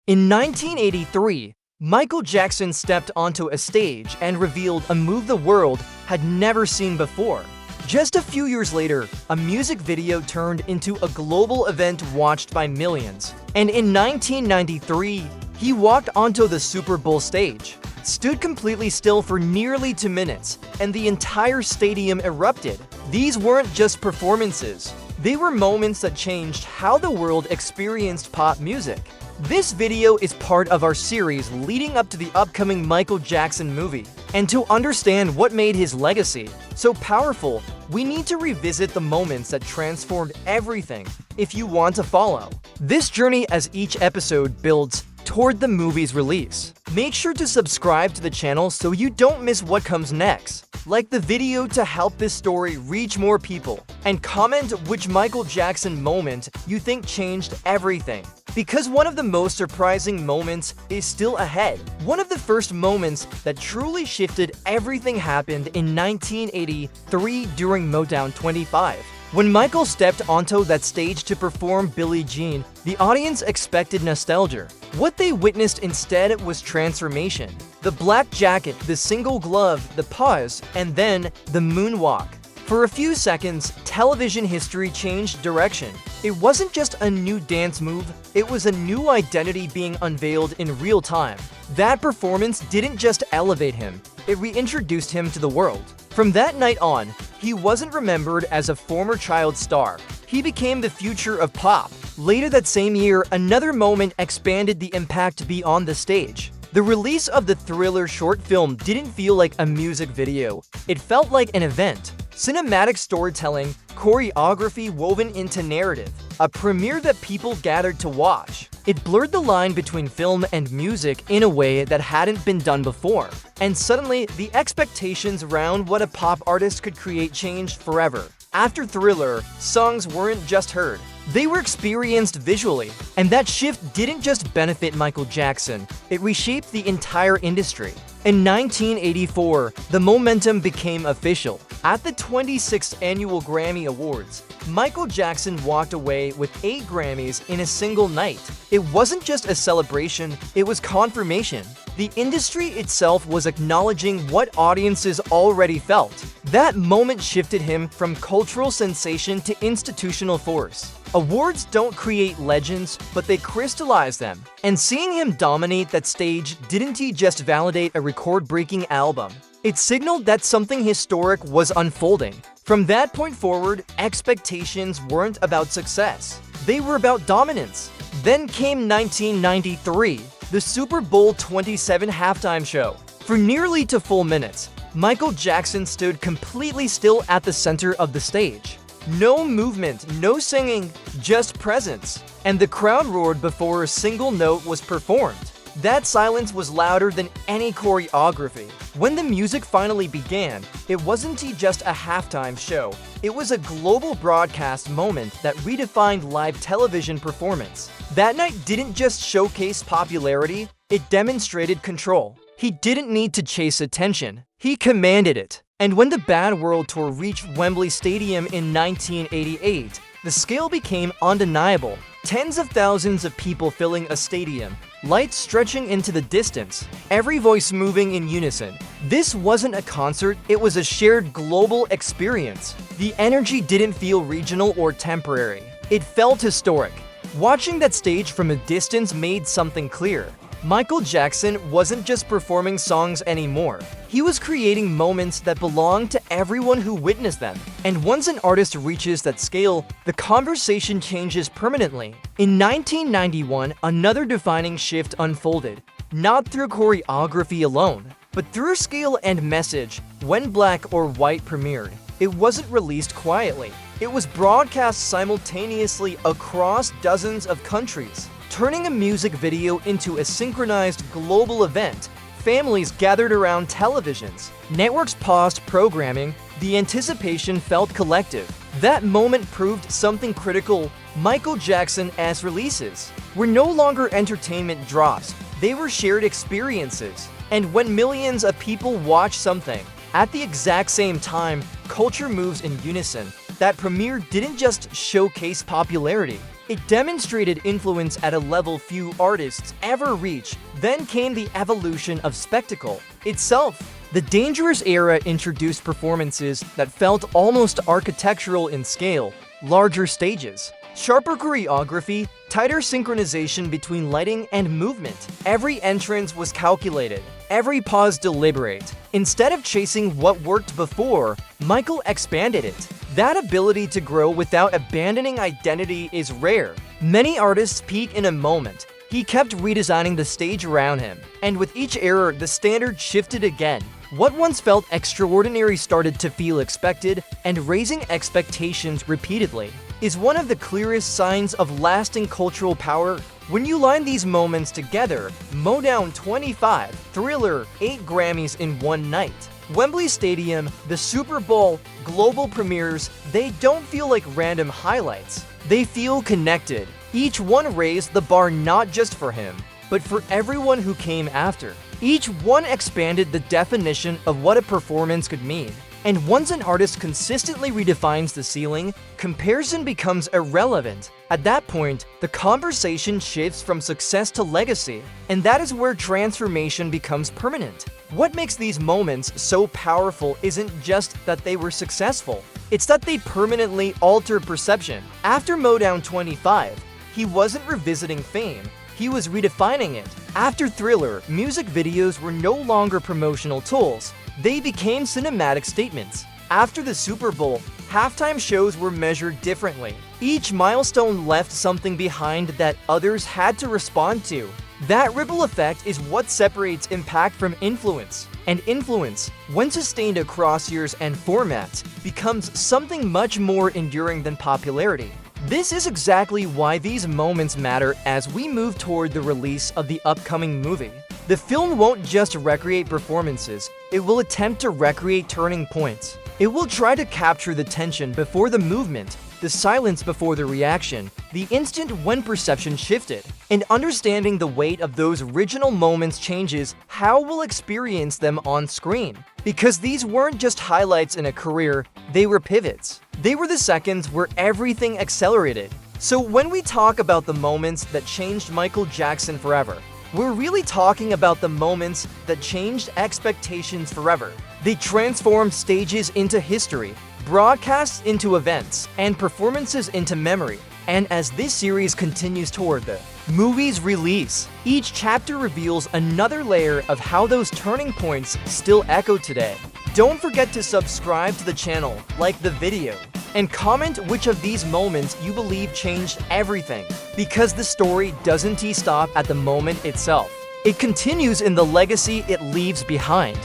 In 1983, Michael Jackson stepped onto a stage and revealed a move the world had never seen before. Just a few years later, a music video turned into a global event watched by millions. And in 1993, he walked onto the Super Bowl stage, stood completely still for nearly 2 minutes, and the entire stadium erupted. These weren't just performances. They were moments that changed how the world experienced pop music. This video is part of our series leading up to the upcoming Michael Jackson movie. And to understand what made his legacy so powerful, we need to revisit the moments that transformed everything if you want to follow this journey as each episode builds toward the movie's release. Make sure to subscribe to the channel so you don't miss what comes next. Like the video to help this story reach more people, and comment which Michael Jackson moment you think changed everything. Because one of the most surprising moments is still ahead. One of the first moments that truly shifted everything happened in 1983 during Motown 25. When Michael stepped onto that stage to perform Billie Jean, the audience expected nostalgia. What they witnessed instead was transformation. The black jacket, the single glove, the pause, and then the moonwalk. For a few seconds, television history changed direction. It wasn't just a new dance move, it was a new identity being unveiled in real time. That performance didn't just elevate him, it reintroduced him to the world. From that night on, he wasn't remembered as a former child star. He became the future of pop. Later that same year, another moment expanded the impact beyond the stage. The release of the Thriller short film didn't feel like a music video. It felt like an event. Cinematic storytelling, choreography woven into narrative, a premiere that people gathered to watch. It blurred the line between film and music in a way that hadn't been done before. And suddenly, the expectations around what a pop artist could create changed forever. After Thriller, songs weren't just heard, they were experienced visually. And that shift didn't just benefit Michael Jackson, it reshaped the entire industry. In 1984, the momentum became official. At the 26th Annual Grammy Awards, Michael Jackson walked away with 8 Grammys in a single night. It wasn't just a celebration, it was confirmation. The industry itself was acknowledging what audiences already felt. That moment shifted him from cultural sensation to institutional force. Awards don't create legends, but they crystallize them. And seeing him dominate that stage didn't just validate a record-breaking album. It signaled that something historic was unfolding. From that point forward, expectations weren't about success. They were about dominance. Then came 1993, the Super Bowl 27 halftime show. For nearly 2 full minutes, Michael Jackson stood completely still at the center of the stage. No movement, no singing, just presence. And the crowd roared before a single note was performed. That silence was louder than any choreography. When the music finally began, it wasn't just a halftime show. It was a global broadcast moment that redefined live television performance. That night didn't just showcase popularity, it demonstrated control. He didn't need to chase attention, he commanded it. And when the Bad World Tour reached Wembley Stadium in 1988, the scale became undeniable. Tens of thousands of people filling a stadium, lights stretching into the distance, every voice moving in unison. This wasn't a concert, it was a shared global experience. The energy didn't feel regional or temporary. It felt historic. Watching that stage from a distance made something clear. Michael Jackson wasn't just performing songs anymore. He was creating moments that belonged to everyone who witnessed them. And once an artist reaches that scale, the conversation changes permanently. In 1991, another defining shift unfolded, not through choreography alone, but through scale and message. When Black or White premiered, it wasn't released quietly. It was broadcast simultaneously across dozens of countries, turning a music video into a synchronized global event. Families gathered around televisions. Networks paused programming. The anticipation felt collective. That moment proved something critical. Michael Jackson as releases were no longer entertainment drops. They were shared experiences. And when millions of people watch something at the exact same time, culture moves in unison. That premiere didn't just showcase popularity, It demonstrated influence at a level few artists ever reach. Then came the evolution of spectacle itself. The Dangerous era introduced performances that felt almost architectural in scale, larger stages, sharper choreography, tighter synchronization between lighting and movement. Every entrance was calculated, every pause deliberate. Instead of chasing what worked before, Michael expanded it. That ability to grow without abandoning identity is rare. Many artists peak in a moment. He kept redesigning the stage around him, and with each era, the standard shifted again. What once felt extraordinary started to feel expected, and raising expectations repeatedly is one of the clearest signs of lasting cultural power. When you line these moments together, Motown 25, Thriller, 8 Grammys in one night, Wembley Stadium, the Super Bowl, global premieres, they don't feel like random highlights. They feel connected. Each one raised the bar not just for him, but for everyone who came after. Each one expanded the definition of what a performance could mean. And once an artist consistently redefines the ceiling, comparison becomes irrelevant. At that point, the conversation shifts from success to legacy, and that is where transformation becomes permanent. What makes these moments so powerful isn't just that they were successful, it's that they permanently alter perception. After Motown 25, he wasn't revisiting fame, he was redefining it. After Thriller, music videos were no longer promotional tools, they became cinematic statements. After the Super Bowl, halftime shows were measured differently. Each milestone left something behind that others had to respond to. That ripple effect is what separates impact from influence. And influence, when sustained across years and formats, becomes something much more enduring than popularity. This is exactly why these moments matter as we move toward the release of the upcoming movie. The film won't just recreate performances, it will attempt to recreate turning points. It will try to capture the tension before the movement, the silence before the reaction, the instant when perception shifted. And understanding the weight of those original moments changes how we'll experience them on screen. Because these weren't just highlights in a career, they were pivots. They were the seconds where everything accelerated. So when we talk about the moments that changed Michael Jackson forever, we're really talking about the moments that changed expectations forever. They transformed stages into history, broadcasts into events, and performances into memory. And as this series continues toward the movie's release, each chapter reveals another layer of how those turning points still echo today. Don't forget to subscribe to the channel, like the video, and comment which of these moments you believe changed everything. Because the story doesn't stop at the moment itself. It continues in the legacy it leaves behind.